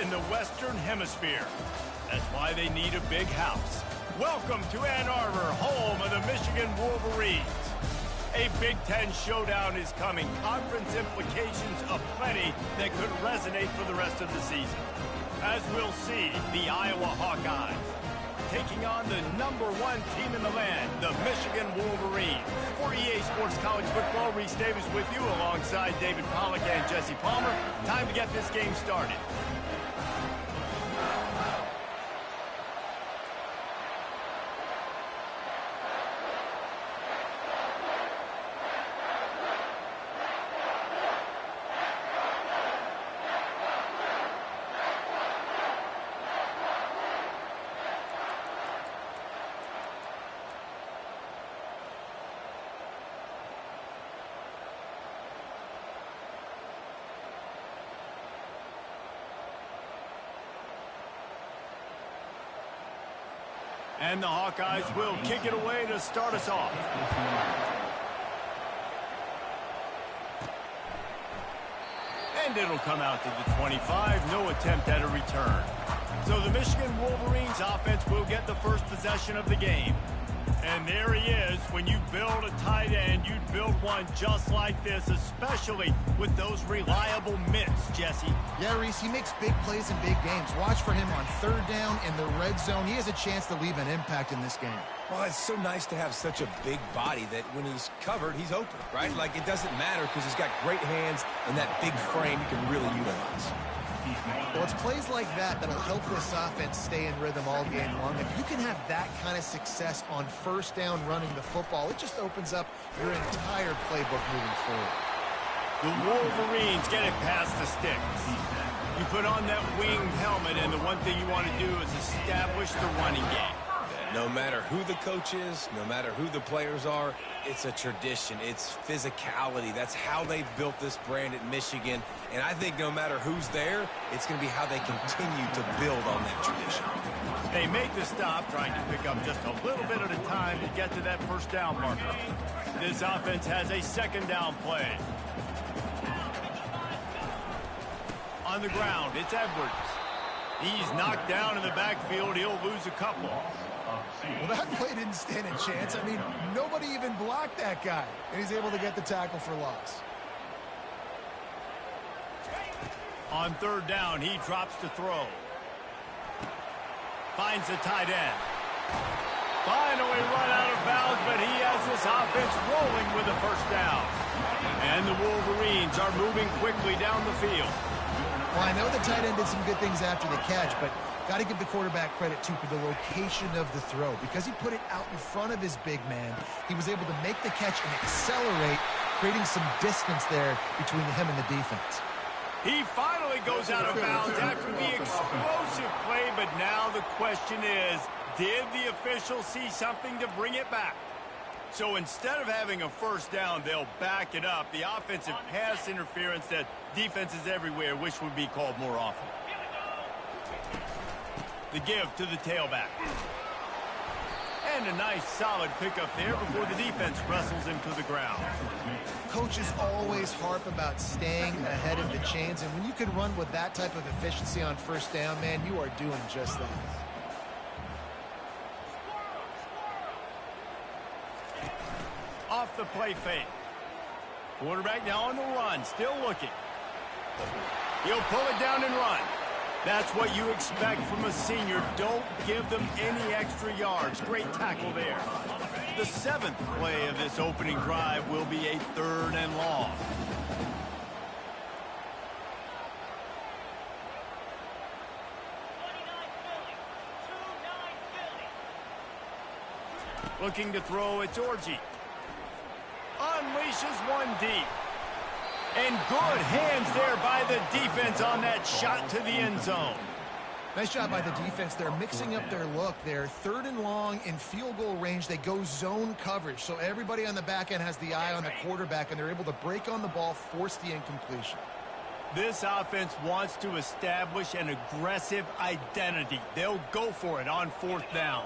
in the Western Hemisphere. That's why they need a big house. Welcome to Ann Arbor, home of the Michigan Wolverines. A Big Ten showdown is coming. Conference implications aplenty that could resonate for the rest of the season. As we'll see, the Iowa Hawkeyes taking on the #1 team in the land, the Michigan Wolverines. For EA Sports College Football, Reese Davis with you alongside David Pollack and Jesse Palmer. Time to get this game started. And the Hawkeyes will kick it away to start us off. And it'll come out to the 25. No attempt at a return. So the Michigan Wolverines offense will get the first possession of the game. And there he is. When you build a tight end, you'd build one just like this, especially with those reliable mitts, Jesse. Yeah, Reese, he makes big plays in big games. Watch for him on third down in the red zone. He has a chance to leave an impact in this game. Well, it's so nice to have such a big body that when he's covered, he's open, right? Like, it doesn't matter because he's got great hands and that big frame you can really utilize. Well, it's plays like that that'll help this offense stay in rhythm all game long. If you can have that kind of success on first down running the football, it just opens up your entire playbook moving forward. The Wolverines get it past the sticks. You put on that winged helmet, and the one thing you want to do is establish the running game. No matter who the coach is, no matter who the players are, it's a tradition. It's physicality. That's how they've built this brand at Michigan. And I think no matter who's there, it's going to be how they continue to build on that tradition. They make the stop, trying to pick up just a little bit at a time to get to that first down marker. This offense has a second down play. On the ground, it's Edwards. He's knocked down in the backfield. He'll lose a couple. Well, that play didn't stand a chance. I mean, nobody even blocked that guy, and he's able to get the tackle for loss. On third down, he drops to throw. Finds the tight end. Finally run out of bounds, but he has this offense rolling with a first down. And the Wolverines are moving quickly down the field. Well, I know the tight end did some good things after the catch, but got to give the quarterback credit, too, for the location of the throw. Because he put it out in front of his big man, he was able to make the catch and accelerate, creating some distance there between him and the defense. He finally goes out of bounds after the explosive play, but now the question is, did the official see something to bring it back? So instead of having a first down, they'll back it up. The offensive pass interference that defenses everywhere wish would be called more often. The give to the tailback. And a nice solid pickup there before the defense wrestles him to the ground. Coaches always harp about staying ahead of the chains, and when you can run with that type of efficiency on first down, man, you are doing just that. Off the play fake. Quarterback now on the run, still looking. He'll pull it down and run. That's what you expect from a senior. Don't give them any extra yards. Great tackle there. The seventh play of this opening drive will be a third and long. Looking to throw, it's Orji. Unleashes one deep. And good hands there by the defense on that shot to the end zone. Nice job by the defense. They're mixing up their look. They're third and long in field goal range. They go zone coverage. So everybody on the back end has the eye on the quarterback, and they're able to break on the ball, force the incompletion. This offense wants to establish an aggressive identity. They'll go for it on fourth down.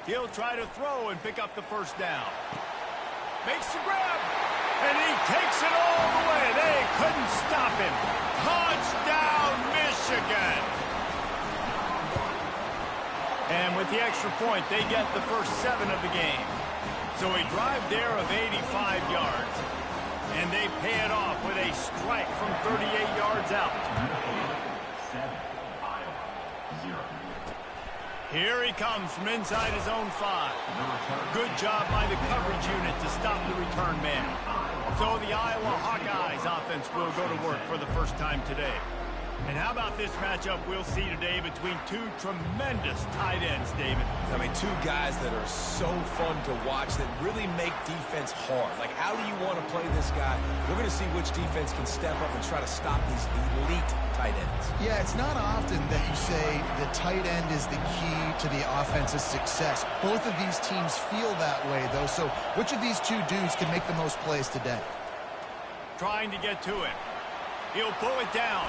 He'll try to throw and pick up the first down. Makes the grab. And he takes it all the way. They couldn't stop him. Touchdown, Michigan. with the extra point, they get the first 7 of the game. So a drive there of 85 yards. And they pay it off with a strike from 38 yards out. Here he comes from inside his own 5. Good job by the coverage unit to stop the return man. So the Iowa Hawkeyes offense will go to work for the first time today. And how about this matchup we'll see today between 2 tremendous tight ends, David? I mean, 2 guys that are so fun to watch that really make defense hard. Like, how do you want to play this guy? We're going to see which defense can step up and try to stop these elite tight ends. Yeah, it's not often that you say the tight end is the key to the offense's success. Both of these teams feel that way, though. So which of these 2 dudes can make the most plays today? Trying to get to it. He'll pull it down.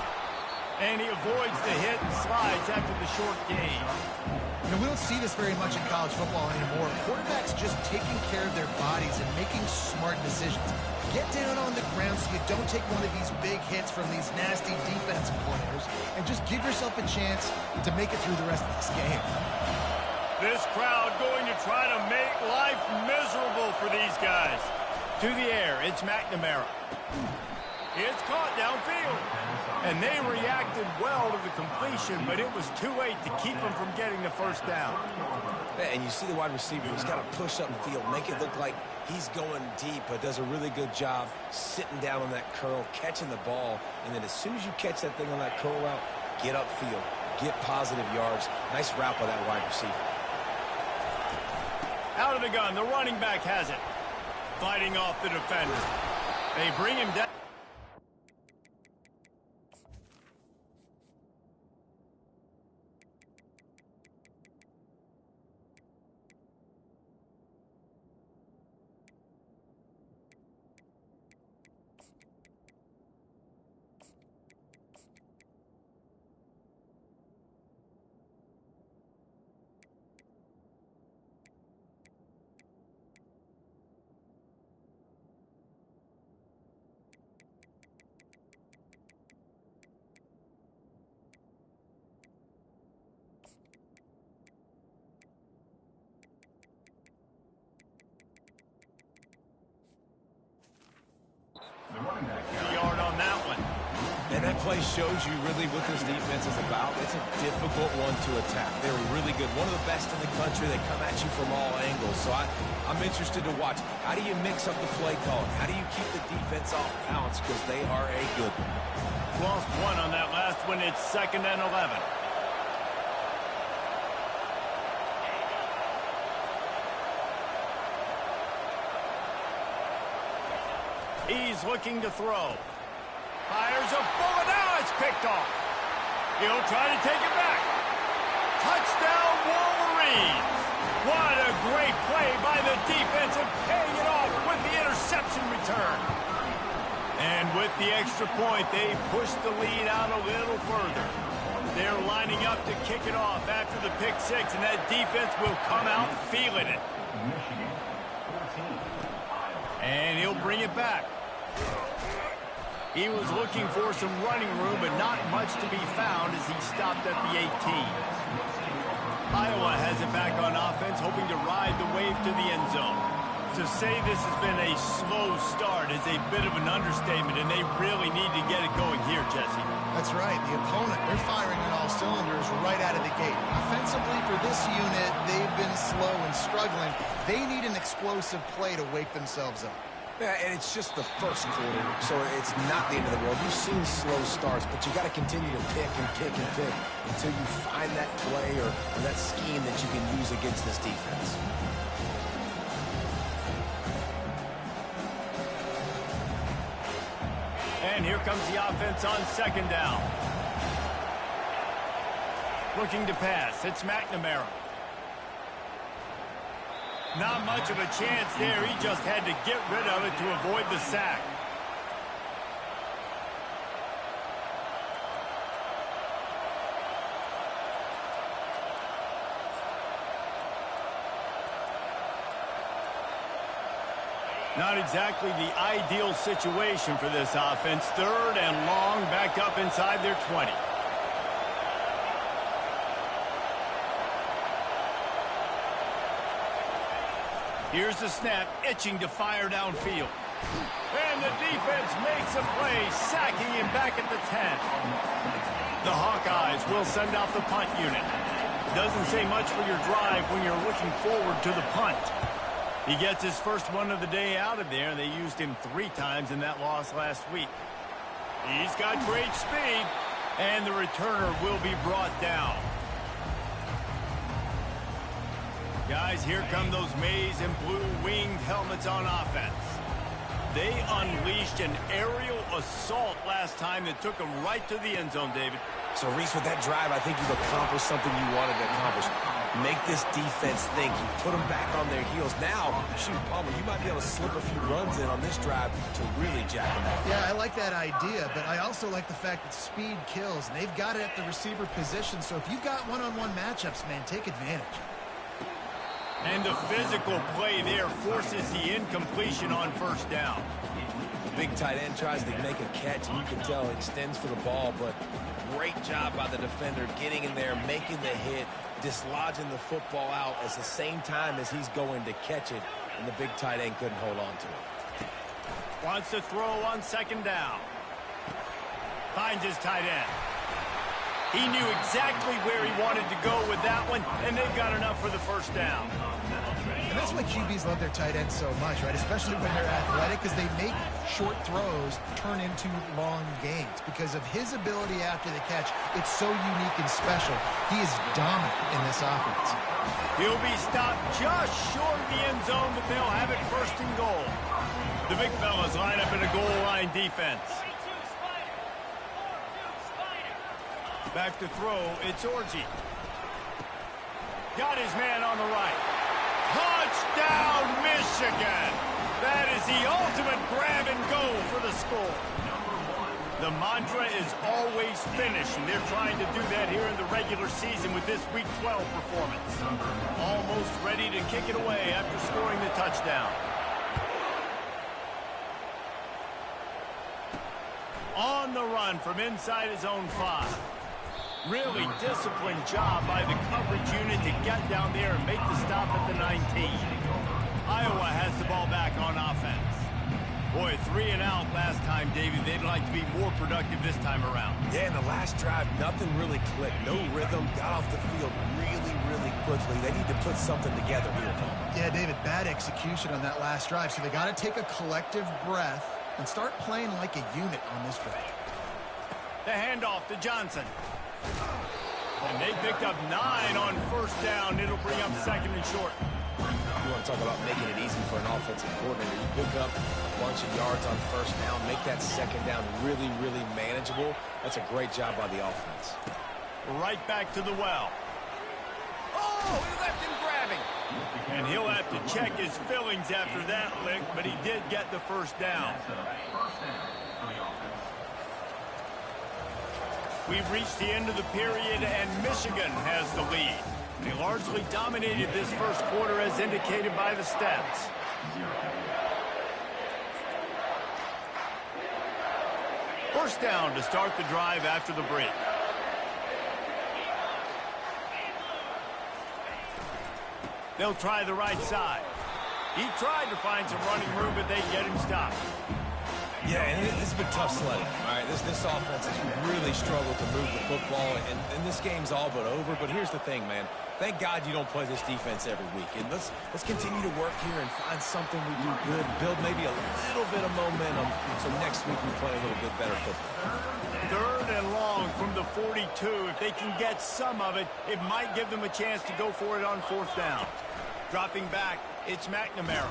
And he avoids the hit and slides after the short gain. You know, we don't see this very much in college football anymore. Quarterbacks just taking care of their bodies and making smart decisions. Get down on the ground so you don't take one of these big hits from these nasty defensive players and just give yourself a chance to make it through the rest of this game. This crowd going to try to make life miserable for these guys. To the air, it's McNamara. It's caught downfield. And they reacted well to the completion, but it was too late to keep them from getting the first down. And you see the wide receiver, he's got to push up the field, make it look like he's going deep, but does a really good job sitting down on that curl, catching the ball, and then as soon as you catch that thing on that curl route, get upfield, get positive yards. Nice route by that wide receiver. Out of the gun, the running back has it. Fighting off the defender. They bring him down. Yard on that one. And that play shows you really what this defense is about. It's a difficult one to attack. They're really good. One of the best in the country. They come at you from all angles. So I'm interested to watch. How do you mix up the play calling? How do you keep the defense off balance? Because they are a good one. Lost 1 on that last one. It's 2nd and 11. He's looking to throw. Fires a bullet. Now it's picked off. He'll try to take it back. Touchdown, Wolverines. What a great play by the defense and paying it off with the interception return. And with the extra point, they push the lead out a little further. They're lining up to kick it off after the pick 6, and that defense will come out feeling it. And he'll bring it back. He was looking for some running room, but not much to be found as he stopped at the 18. Iowa has it back on offense, hoping to ride the wave to the end zone. To say this has been a slow start is a bit of an understatement, and they really need to get it going here, Jesse. That's right. The opponent, they're firing on all cylinders right out of the gate. Offensively, for this unit, they've been slow and struggling. They need an explosive play to wake themselves up. Yeah, and it's just the first quarter, so it's not the end of the world. You've seen slow starts, but you got to continue to pick and pick and pick until you find that play or that scheme that you can use against this defense. And here comes the offense on 2nd down. Looking to pass. It's McNamara. Not much of a chance there. He just had to get rid of it to avoid the sack. Not exactly the ideal situation for this offense. 3rd and long, back up inside their 20. Here's the snap, itching to fire downfield. And the defense makes a play, sacking him back at the 10. The Hawkeyes will send out the punt unit. Doesn't say much for your drive when you're looking forward to the punt. He gets his first one of the day out of there. They used him 3 times in that loss last week. He's got great speed, and the returner will be brought down. Guys, here come those maize and blue winged helmets on offense. They unleashed an aerial assault last time that took them right to the end zone, David. So, Reese, with that drive, I think you've accomplished something you wanted to accomplish. Make this defense think. You put them back on their heels. Now, shoot, Palmer, you might be able to slip a few runs in on this drive to really jack them up. Yeah, I like that idea, but I also like the fact that speed kills, and they've got it at the receiver position. So if you've got one-on-one matchups, man, take advantage. And the physical play there forces the incompletion on first down. The big tight end tries to make a catch, and you can tell it extends for the ball, but great job by the defender getting in there, making the hit, dislodging the football out at the same time as he's going to catch it, and the big tight end couldn't hold on to it. Wants to throw on second down. Finds his tight end. He knew exactly where he wanted to go with that one, and they've got enough for the first down. And that's why QBs love their tight ends so much, right? Especially when they're athletic, because they make short throws turn into long gains. Because of his ability after the catch, it's so unique and special. He is dominant in this offense. He'll be stopped just short of the end zone, but they'll have it first and goal. The big fellas line up in a goal line defense. Back to throw, it's Orji. Got his man on the right. Touchdown, Michigan! That is the ultimate grab and go for the score. The mantra is always finish, and they're trying to do that here in the regular season with this Week 12 performance. Almost ready to kick it away after scoring the touchdown. On the run from inside his own 5. Really disciplined job by the coverage unit to get down there and make the stop at the 19. Iowa has the ball back on offense. Boy, 3 and out last time, David. They'd like to be more productive this time around. Yeah, in the last drive, nothing really clicked. No rhythm, got off the field really, really quickly. They need to put something together here, Tom. Yeah, David, bad execution on that last drive, so they got to take a collective breath and start playing like a unit on this drive. The handoff to Johnson. And they picked up 9 on first down. It'll bring up second and short. You want to talk about making it easy for an offensive coordinator. You pick up a bunch of yards on first down, make that second down really, really manageable. That's a great job by the offense. Right back to the well. Oh, he left him grabbing. And he'll have to check his fillings after that lick, but he did get the first down. We've reached the end of the period, and Michigan has the lead. They largely dominated this first quarter as indicated by the stats. First down to start the drive after the break. They'll try the right side. He tried to find some running room, but they get him stopped. Yeah, and this has been tough sledding. All right, this offense has really struggled to move the football, and this game's all but over. But here's the thing, man. Thank God you don't play this defense every week. And let's continue to work here and find something we do good, build maybe a little bit of momentum, so next week we play a little bit better football. 3rd and long from the 42. If they can get some of it, it might give them a chance to go for it on 4th down. Dropping back, it's McNamara.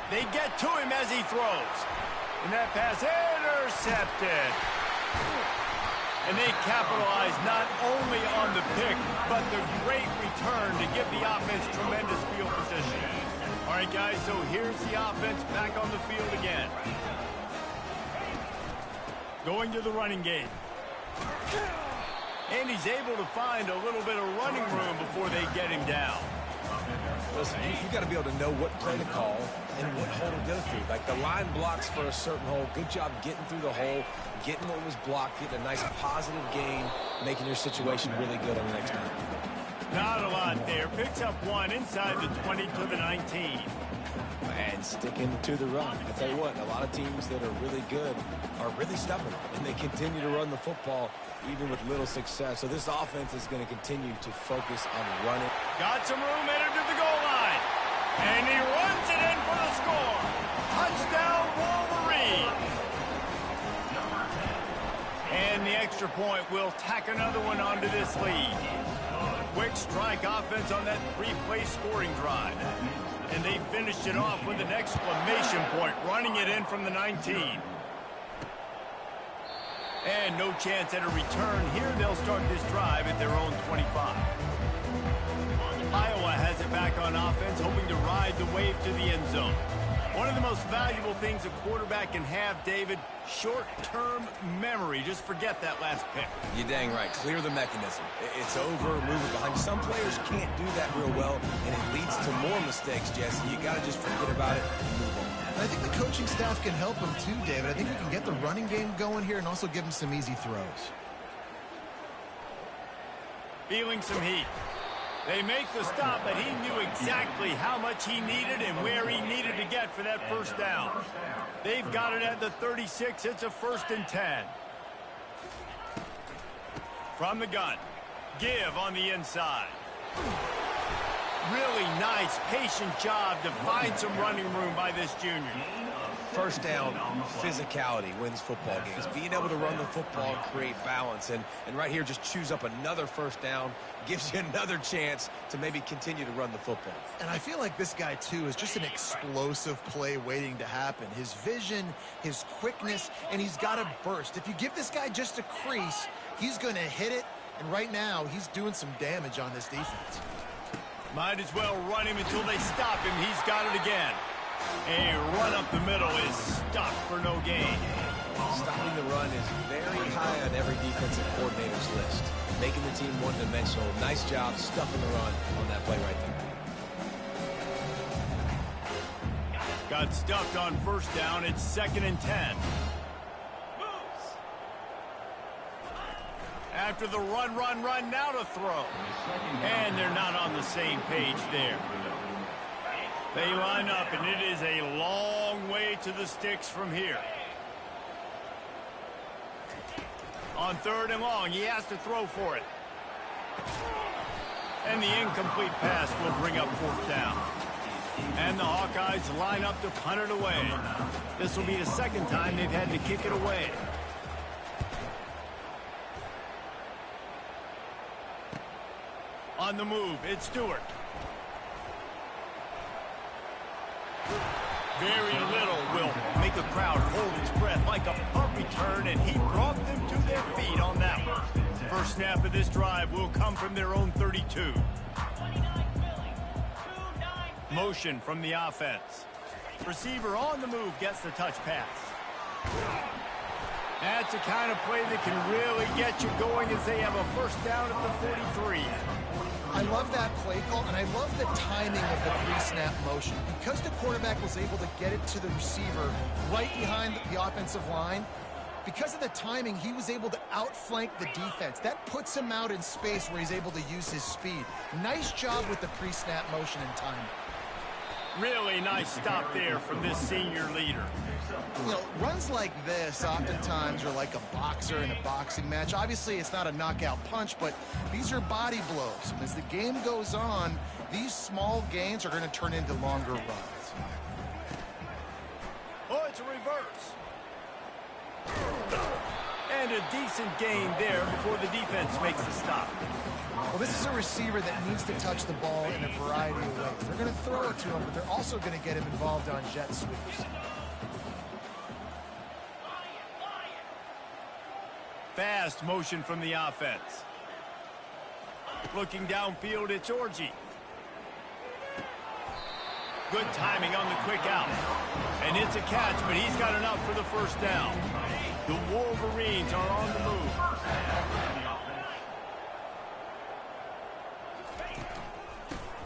They get to him as he throws. And that pass intercepted. And they capitalize not only on the pick, but the great return to give the offense tremendous field position. All right, guys, so here's the offense back on the field again. Going to the running game. And he's able to find a little bit of running room before they get him down. Listen, you got to be able to know what play to call and what hole to go through. Like the line blocks for a certain hole. Good job getting through the hole, getting what was blocked, getting a nice positive gain, making your situation really good on the next time. Not a lot there. Picks up 1 inside the 20 to the 19. sticking to the run. I tell you what, a lot of teams that are really good are really stubborn, and they continue to run the football even with little success. So this offense is going to continue to focus on running. Got some room headed to the goal line. And he runs it in for the score. Touchdown, Wolverine. And the extra point will tack another one onto this lead. Quick strike offense on that three-play scoring drive. And they finished it off with an exclamation point, running it in from the 19. And no chance at a return here. They'll start this drive at their own 25. Iowa has it back on offense, hoping to ride the wave to the end zone. One of the most valuable things a quarterback can have, David, short-term memory. Just forget that last pick. You're dang right. Clear the mechanism. It's over, move it behind. Some players can't do that real well, and it leads to more mistakes, Jesse. You got to just forget about it and move on. I think the coaching staff can help him too, David. I think we can get the running game going here and also give him some easy throws. Feeling some heat. They make the stop, but he knew exactly how much he needed and where he needed to get for that first down. They've got it at the 36. It's a 1st and 10. From the gun. Give on the inside. Really nice, patient job to find some running room by this junior. First down, physicality wins football games. Being able to run the football, create balance, and right here just choose up another first down, gives you another chance to maybe continue to run the football. And I feel like this guy, too, is just an explosive play waiting to happen. His vision, his quickness, and he's got a burst. If you give this guy just a crease, he's going to hit it, and right now he's doing some damage on this defense. Might as well run him until they stop him. He's got it again. A run up the middle is stopped for no gain. Stopping the run is very high on every defensive coordinator's list. Making the team one-dimensional. Nice job stuffing the run on that play right there. Got stuffed on first down. It's 2nd and 10. After the run, now to throw. And they're not on the same page there. They line up, and it is a long way to the sticks from here. On 3rd and long, he has to throw for it. And the incomplete pass will bring up 4th down. And the Hawkeyes line up to punt it away. This will be the 2nd time they've had to kick it away. On the move, it's Stewart. Very little will make a crowd hold its breath like a punt return, and he brought them to their feet on that one. First snap of this drive will come from their own 32. Motion from the offense. Receiver on the move gets the touch pass. That's the kind of play that can really get you going as they have a first down at the 43. I love that play call, and I love the timing of the pre-snap motion. Because the quarterback was able to get it to the receiver right behind the offensive line, because of the timing, he was able to outflank the defense. That puts him out in space where he's able to use his speed. Nice job with the pre-snap motion and timing. Really nice stop there from this senior leader. You know, runs like this oftentimes are like a boxer in a boxing match. Obviously, it's not a knockout punch, but these are body blows. And as the game goes on, these small gains are going to turn into longer runs. Oh, it's a reverse. And a decent gain there before the defense makes the stop. Well, this is a receiver that needs to touch the ball in a variety of ways. They're going to throw it to him, but they're also going to get him involved on jet sweeps. Fast motion from the offense. Looking downfield, it's Orji. Good timing on the quick out. And it's a catch, but he's got enough for the first down. The Wolverines are on the move.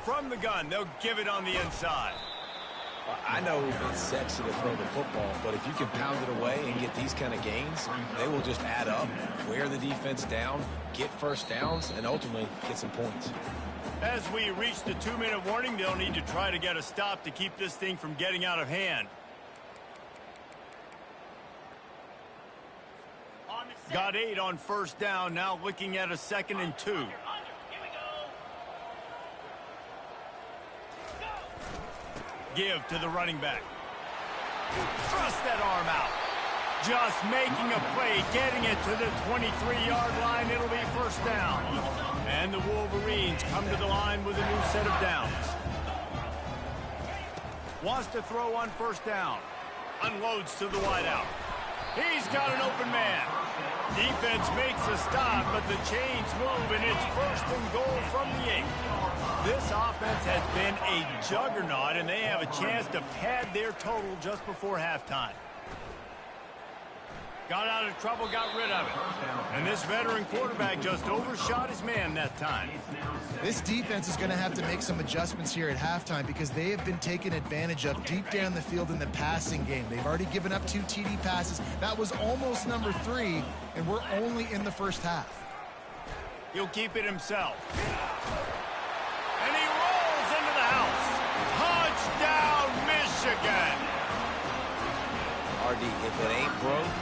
From the gun, they'll give it on the inside. I know it's sexy to throw the football, but if you can pound it away and get these kind of gains, they will just add up, wear the defense down, get first downs, and ultimately get some points. As we reach the 2-minute warning, they'll need to try to get a stop to keep this thing from getting out of hand. Got 8 on first down, now looking at a 2nd and 2. Give to the running back. Thrust that arm out. Just making a play, getting it to the 23-yard line. It'll be first down. And the Wolverines come to the line with a new set of downs. Wants to throw on first down. Unloads to the wideout. He's got an open man. Defense makes a stop, but the chains move, and it's first and goal from the 8. This offense has been a juggernaut, and they have a chance to pad their total just before halftime. Got out of trouble, got rid of it. And this veteran quarterback just overshot his man that time. This defense is going to have to make some adjustments here at halftime because they have been taken advantage of deep down the field in the passing game. They've already given up 2 TD passes. That was almost number 3, and we're only in the first half. He'll keep it himself. And he rolls into the house. Touchdown, Michigan! RD, if it ain't broke,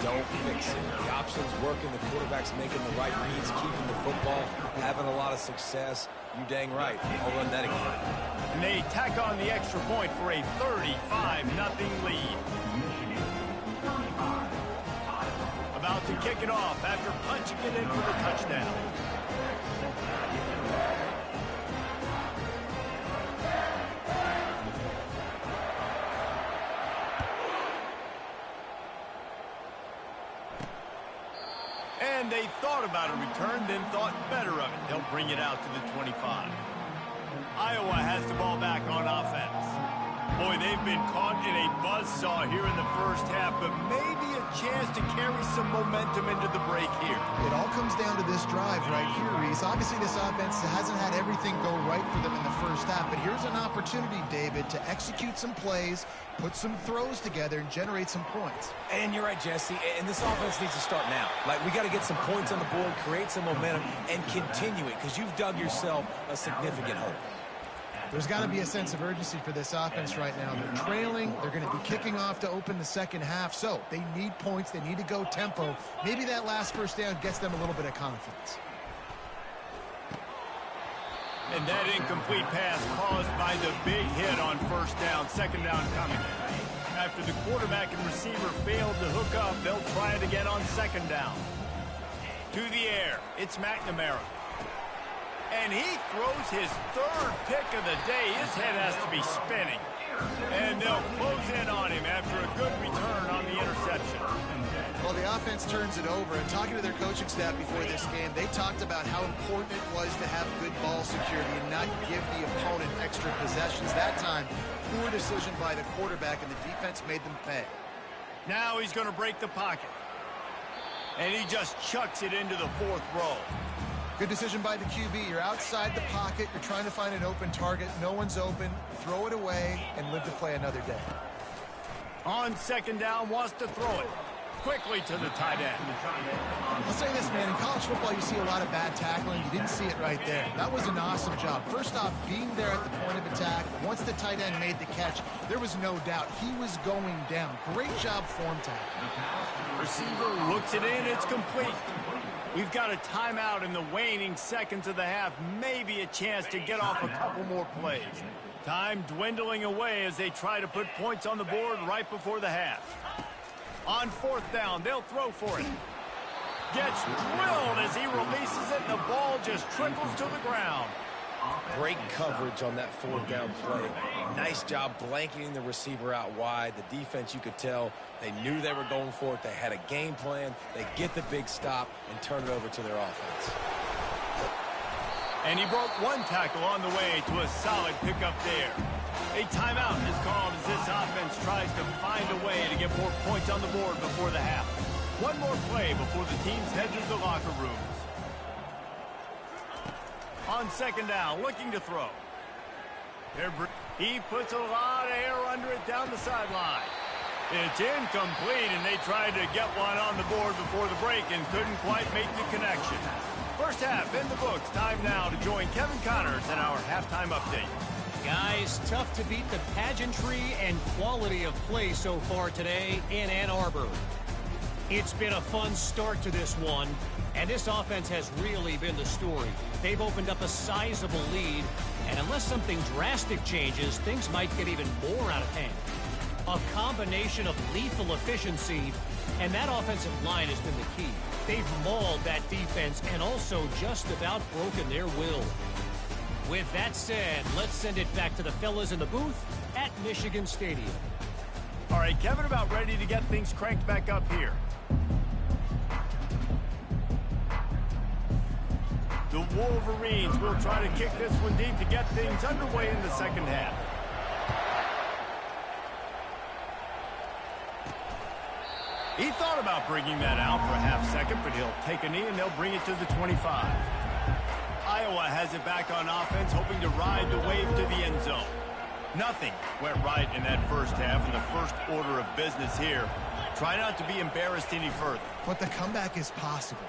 don't fix it. The options working, the quarterback's making the right reads, keeping the football, having a lot of success. You dang right. I'll run that again. And they tack on the extra point for a 35-0 lead. About to kick it off after punching it in for the touchdown. And they thought about a return, then thought better of it. They'll bring it out to the 25. Iowa has the ball back on offense. Boy, they've been caught in a buzzsaw here in the first half, but maybe a chance to carry some momentum into the break here. It all comes down to this drive right here, Reese. Obviously, this offense hasn't had everything go right for them in the first half, but here's an opportunity, David, to execute some plays, put some throws together, and generate some points. And you're right, Jesse, and this offense needs to start now. Like, we got to get some points on the board, create some momentum, and continue it, because you've dug yourself a significant hole. There's got to be a sense of urgency for this offense right now. They're trailing. They're going to be kicking off to open the second half. So they need points. They need to go tempo. Maybe that last first down gets them a little bit of confidence. And that incomplete pass caused by the big hit on first down. Second down coming. After the quarterback and receiver failed to hook up, they'll try it again on second down. To the air. It's McNamara. And he throws his 3rd pick of the day. His head has to be spinning. And they'll close in on him after a good return on the interception. Well, the offense turns it over. And talking to their coaching staff before this game, they talked about how important it was to have good ball security and not give the opponent extra possessions. That time, poor decision by the quarterback, and the defense made them pay. Now he's going to break the pocket. And he just chucks it into the 4th row. Good decision by the QB. You're outside the pocket. You're trying to find an open target. No one's open. Throw it away and live to play another day. On second down, wants to throw it quickly to the tight end. I'll say this, man. In college football, you see a lot of bad tackling. You didn't see it right there. That was an awesome job. First off, being there at the point of attack. Once the tight end made the catch, there was no doubt he was going down. Great job form tackling. Receiver looks it in. It's complete. We've got a timeout in the waning seconds of the half. Maybe a chance to get off a couple more plays. Time dwindling away as they try to put points on the board right before the half. On 4th down, they'll throw for it. Gets drilled as he releases it, and the ball just trickles to the ground. Great coverage on that 4th down play. Nice job blanketing the receiver out wide. The defense, you could tell, they knew they were going for it. They had a game plan. They get the big stop and turn it over to their offense. And he broke 1 tackle on the way to a solid pickup there. A timeout is called as this offense tries to find a way to get more points on the board before the half. One more play before the teams head to the locker rooms. On second down, looking to throw. He puts a lot of air under it down the sideline. It's incomplete, and they tried to get one on the board before the break and couldn't quite make the connection. First half in the books. Time now to join Kevin Connors in our halftime update. Guys, tough to beat the pageantry and quality of play so far today in Ann Arbor. It's been a fun start to this one, and this offense has really been the story. They've opened up a sizable lead, and unless something drastic changes, things might get even more out of hand. A combination of lethal efficiency, and that offensive line has been the key. They've mauled that defense and also just about broken their will. With that said, let's send it back to the fellas in the booth at Michigan Stadium. All right, Kevin, about ready to get things cranked back up here. The Wolverines will try to kick this one deep to get things underway in the second half. He thought about bringing that out for a half second, but he'll take a knee and they'll bring it to the 25. Iowa has it back on offense, hoping to ride the wave to the end zone. Nothing went right in that first half, and the first order of business here. Try not to be embarrassed any further. But the comeback is possible.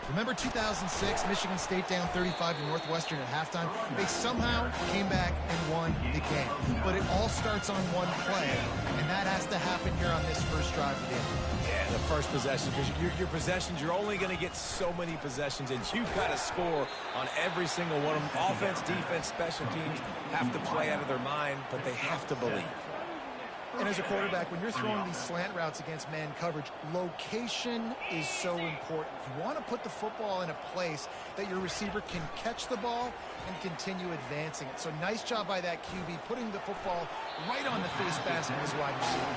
Remember 2006, Michigan State down 35 to Northwestern at halftime? They somehow came back and won the game. But it all starts on one play, and that has to happen here on this first drive of the game. Yeah, the first possession, because your possessions, you're only going to get so many possessions, and you've got to score on every single one of them. Offense, defense, special teams have to play out of their mind, but they have to believe. And as a quarterback, when you're throwing these slant routes against man coverage, location is so important. You want to put the football in a place that your receiver can catch the ball and continue advancing it. So nice job by that QB, putting the football right on the face mask of his wide receiver.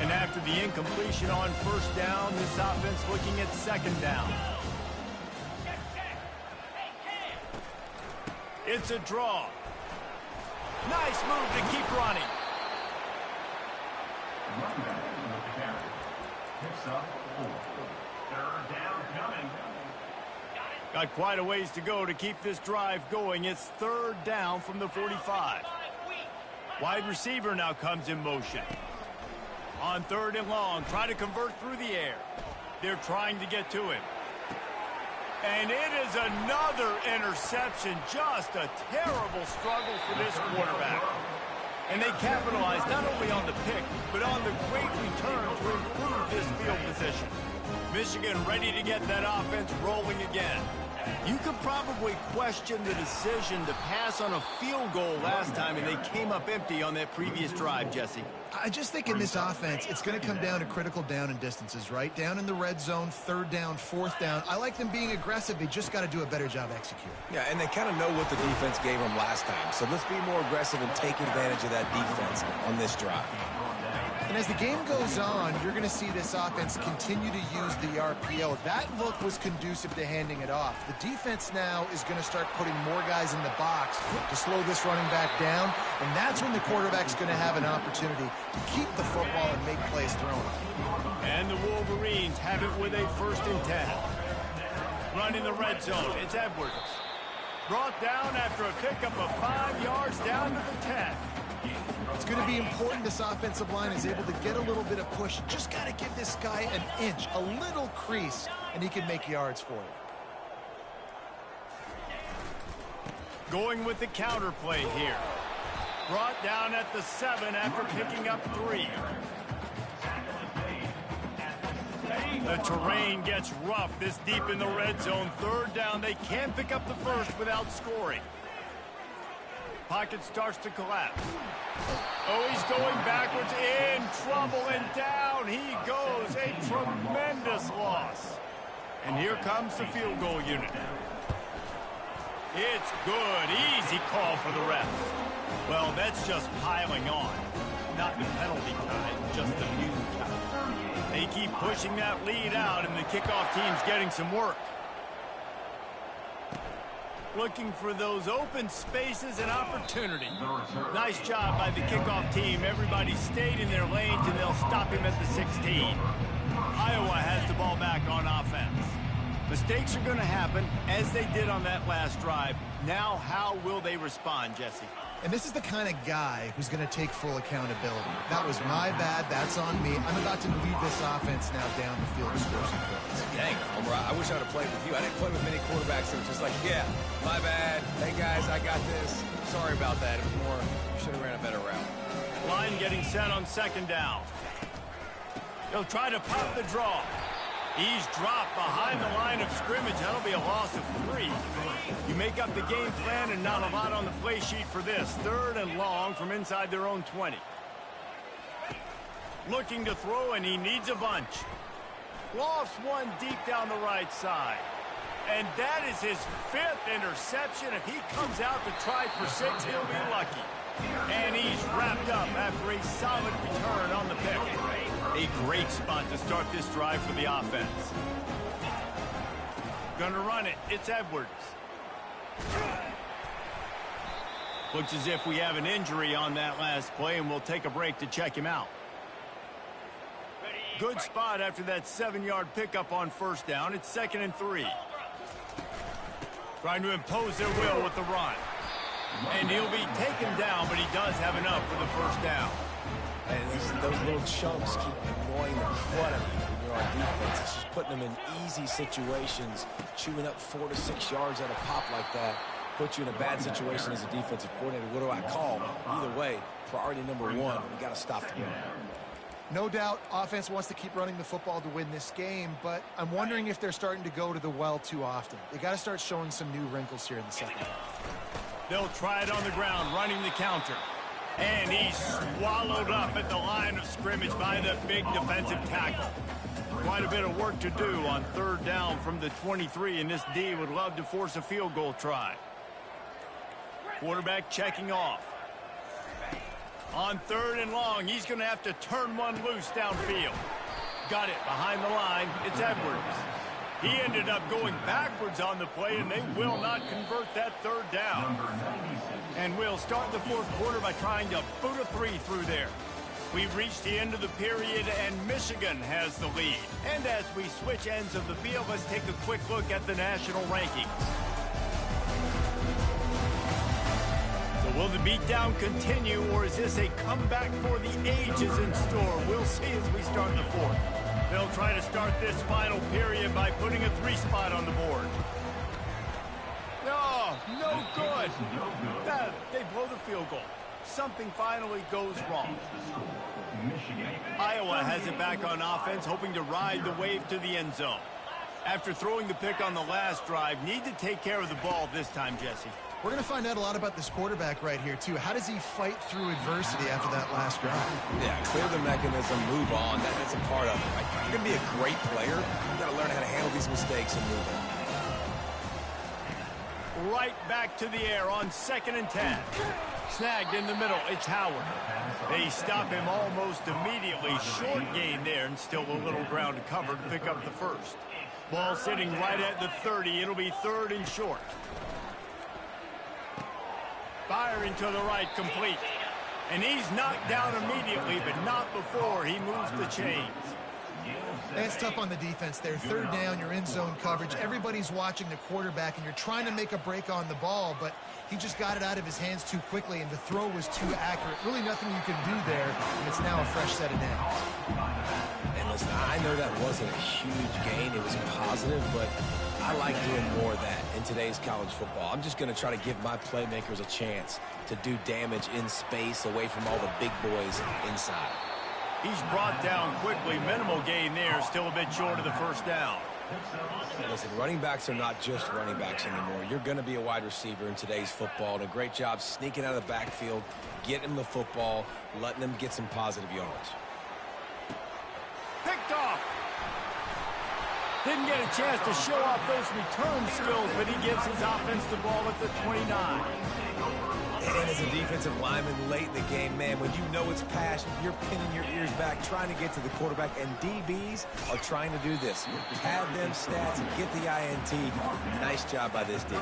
And after the incompletion on first down, this offense looking at second down. It's a draw. Nice move to keep running. Got quite a ways to go to keep this drive going. It's third down from the 45. Wide receiver now comes in motion. On third and long, try to convert through the air. They're trying to get to him. And it is another interception. Just a terrible struggle for this quarterback. And they capitalized not only on the pick, but on the great return to improve this field position. Michigan ready to get that offense rolling again. You could probably question the decision to pass on a field goal last time, and they came up empty on that previous drive, Jesse. I just think in this offense, it's going to come down to critical down and distances, right? Down in the red zone, third down, fourth down. I like them being aggressive. They just got to do a better job executing. Yeah, and they kind of know what the defense gave them last time. So let's be more aggressive and take advantage of that defense on this drive. And as the game goes on, you're going to see this offense continue to use the RPO. That look was conducive to handing it off. The defense now is going to start putting more guys in the box to slow this running back down, and that's when the quarterback's going to have an opportunity to keep the football and make plays throwing. And the Wolverines have it with a 1st and 10. Running the red zone, it's Edwards. Brought down after a pickup of 5 yards down to the 10. It's going to be important this offensive line is able to get a little bit of push. Just got to give this guy an inch, a little crease, and he can make yards for you. Going with the counter play here. Brought down at the 7 after picking up 3. The terrain gets rough this deep in the red zone. Third down, they can pick up the first without scoring. Pocket starts to collapse. Oh, he's going backwards, in trouble, and down he goes. A tremendous loss. And here comes the field goal unit. It's good. Easy call for the ref. Well, that's just piling on. Not the penalty kind, just the new kind. They keep pushing that lead out, and the kickoff team's getting some work. Looking for those open spaces and opportunity. Nice job by the kickoff team. Everybody stayed in their lanes, and they'll stop him at the 16. Iowa has the ball back on offense. Mistakes are going to happen, as they did on that last drive. Now, how will they respond, Jesse? And this is the kind of guy who's going to take full accountability. That was my bad. That's on me. I'm about to lead this offense now down the field and score some points. Dang, Homer, I wish I would have played with you. I didn't play with many quarterbacks that were just like, yeah, my bad. Hey, guys, I got this. Sorry about that. It was more, you should have ran a better route. Line getting set on second down. He'll try to pop the draw. He's dropped behind the line of scrimmage. That'll be a loss of 3. You make up the game plan and not a lot on the play sheet for this. 3rd and long from inside their own 20. Looking to throw, and he needs a bunch. Lofts one deep down the right side. And that is his 5th interception. If he comes out to try for 6, he'll be lucky. And he's wrapped up after a solid return on the pick. A great spot to start this drive for the offense. Gonna run it. It's Edwards. Looks as if we have an injury on that last play, and we'll take a break to check him out. Good spot after that 7-yard pickup on first down. It's 2nd and 3. Trying to impose their will with the run. And he'll be taken down, but he does have enough for the first down. And those little chunks keep annoying the crud out of you when you're on defense. It's just putting them in easy situations. Chewing up 4 to 6 yards at a pop like that puts you in a bad situation as a defensive coordinator. What do I call? Either way, priority number 1, we got to stop the run. No doubt, offense wants to keep running the football to win this game, but I'm wondering if they're starting to go to the well too often. They got to start showing some new wrinkles here in the second half. They'll try it on the ground, running the counter. And he's swallowed up at the line of scrimmage by the big defensive tackle. Quite a bit of work to do on 3rd down from the 23, and this D would love to force a field goal try. Quarterback checking off. On 3rd and long, he's going to have to turn one loose downfield. Got it behind the line. It's Edwards. He ended up going backwards on the play, and they will not convert that 3rd down. And we'll start the 4th quarter by trying to boot a 3 through there. We've reached the end of the period, and Michigan has the lead. And as we switch ends of the field, let's take a quick look at the national rankings. So will the beatdown continue, or is this a comeback for the ages in store? We'll see as we start the 4th. They'll try to start this final period by putting a 3 spot on the board. Oh, no good. They blow the field goal. Something finally goes wrong. Iowa has it back on offense, hoping to ride the wave to the end zone. After throwing the pick on the last drive, need to take care of the ball this time, Jesse. We're going to find out a lot about this quarterback right here, too. How does he fight through adversity after that last drive? Yeah, clear the mechanism, move on. That's a part of it, right? You're going to be a great player. You've got to learn how to handle these mistakes and move on. Right back to the air on 2nd and 10. Snagged in the middle. It's Howard. They stop him almost immediately. Short gain there, and still a little ground to cover to pick up the 1st. Ball sitting right at the 30. It'll be 3rd and short. Firing to the right, complete. And he's knocked down immediately, but not before he moves the chains. That's tough on the defense there. 3rd down, you're in zone coverage. Everybody's watching the quarterback, and you're trying to make a break on the ball, but he just got it out of his hands too quickly, and the throw was too accurate. Really nothing you can do there, and it's now a fresh set of downs. And listen, I know that wasn't a huge gain. It was positive, but I like doing more of that in today's college football. I'm just going to try to give my playmakers a chance to do damage in space away from all the big boys inside. He's brought down quickly. Minimal gain there. Still a bit short of the 1st down. Listen, running backs are not just running backs anymore. You're going to be a wide receiver in today's football. And a great job sneaking out of the backfield, getting them the football, letting them get some positive yards. Picked off. Didn't get a chance to show off those return skills, but he gives his offense the ball at the 29. And as a defensive lineman late in the game, man, when you know it's passion, you're pinning your ears back, trying to get to the quarterback, and DBs are trying to do this. Pad them stats and get the INT. Nice job by this D.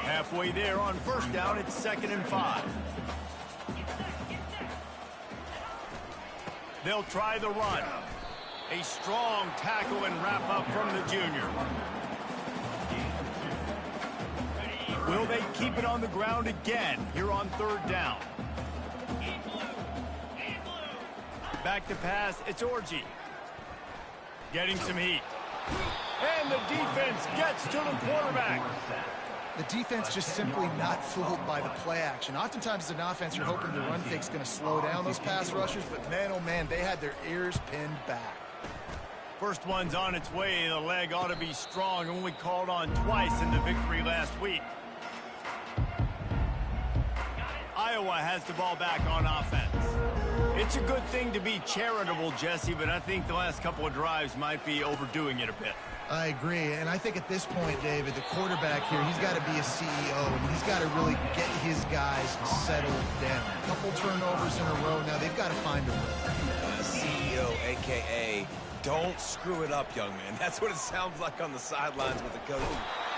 Halfway there on 1st down, it's 2nd and 5. They'll try the run. A strong tackle and wrap up from the junior. Will they keep it on the ground again here on third down? Back to pass, it's Orji. Getting some heat. And the defense gets to the quarterback. The defense just simply not fooled by the play action. Oftentimes as an offense, you're hoping the run fake's going to slow down those pass rushers, but man, oh man, they had their ears pinned back. First one's on its way. The leg ought to be strong, only called on twice in the victory last week. Iowa has the ball back on offense. It's a good thing to be charitable, Jesse, but I think the last couple of drives might be overdoing it a bit. I agree, and I think at this point, David, the quarterback here, he's got to be a CEO, and he's got to really get his guys settled down. A couple turnovers in a row now, they've got to find a rhythm. CEO, a.k.a. don't screw it up, young man. That's what it sounds like on the sidelines with the coach.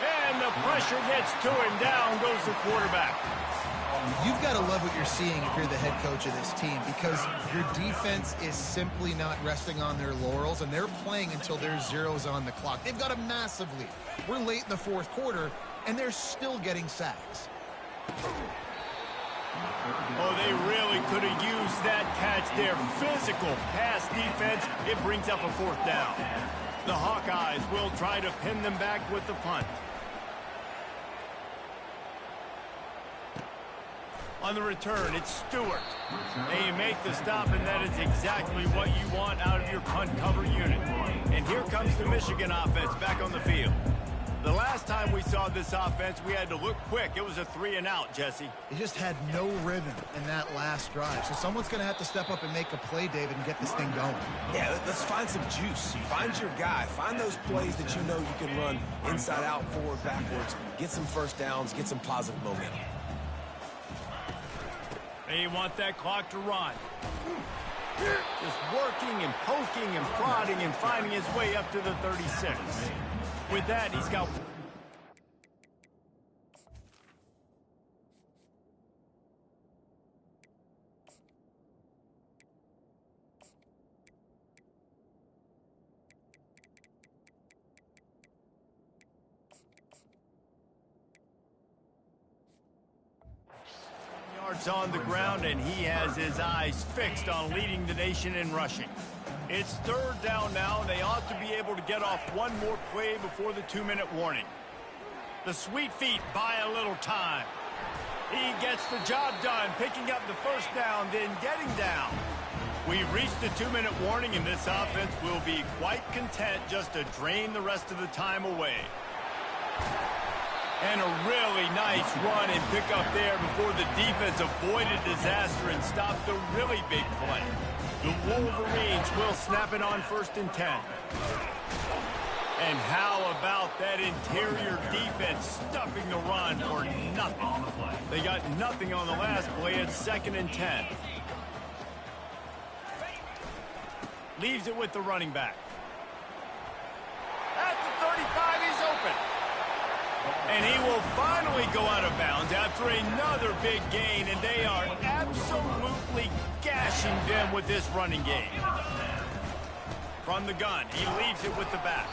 And the pressure gets to him. Down goes the quarterback. You've got to love what you're seeing if you're the head coach of this team, because your defense is simply not resting on their laurels, and they're playing until there's zeros on the clock. They've got a massive lead. We're late in the fourth quarter, and they're still getting sacks. Oh, they really could have used that catch there. Physical pass defense. It brings up a fourth down. The Hawkeyes will try to pin them back with the punt. On the return, it's Stewart. They make the stop, and that is exactly what you want out of your punt cover unit. And here comes the Michigan offense back on the field. The last time we saw this offense, we had to look quick. It was a 3-and-out, Jesse. They just had no rhythm in that last drive. So someone's going to have to step up and make a play, David, and get this thing going. Yeah, let's find some juice. Find your guy. Find those plays that you know you can run inside out, forward, backwards. Get some first downs. Get some positive momentum. They want that clock to run. Just working and poking and prodding and finding his way up to the 36. With that, he's got... yards on the ground, and he has his eyes fixed on leading the nation in rushing. It's third down now, and they ought to be able to get off one more play before the 2-minute warning. The sweet feet buy a little time. He gets the job done, picking up the first down, then getting down. We've reached the 2-minute warning, and this offense will be quite content just to drain the rest of the time away. And a really nice run and pick up there before the defense avoided disaster and stopped a really big play. The Wolverines will snap it on 1st and 10. And how about that interior defense stuffing the run for nothing? They got nothing on the last play. It's 2nd and 10. Leaves it with the running back. At the 35, he's open. And he will finally go out of bounds after another big gain, and they are absolutely gashing them with this running game. From the gun, he leaves it with the back.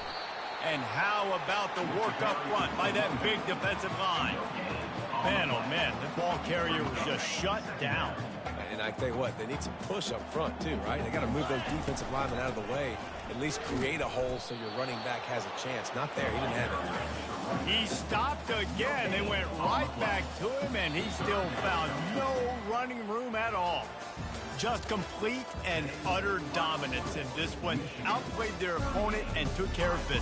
And how about the work up front by that big defensive line? Man, oh man, the ball carrier was just shut down. And I tell you what, they need some push up front too, right? They got to move those defensive linemen out of the way, at least create a hole so your running back has a chance. Not there, he didn't have it. He stopped again. They went right back to him, and he still found no running room at all. Just complete and utter dominance, and this one outplayed their opponent and took care of business.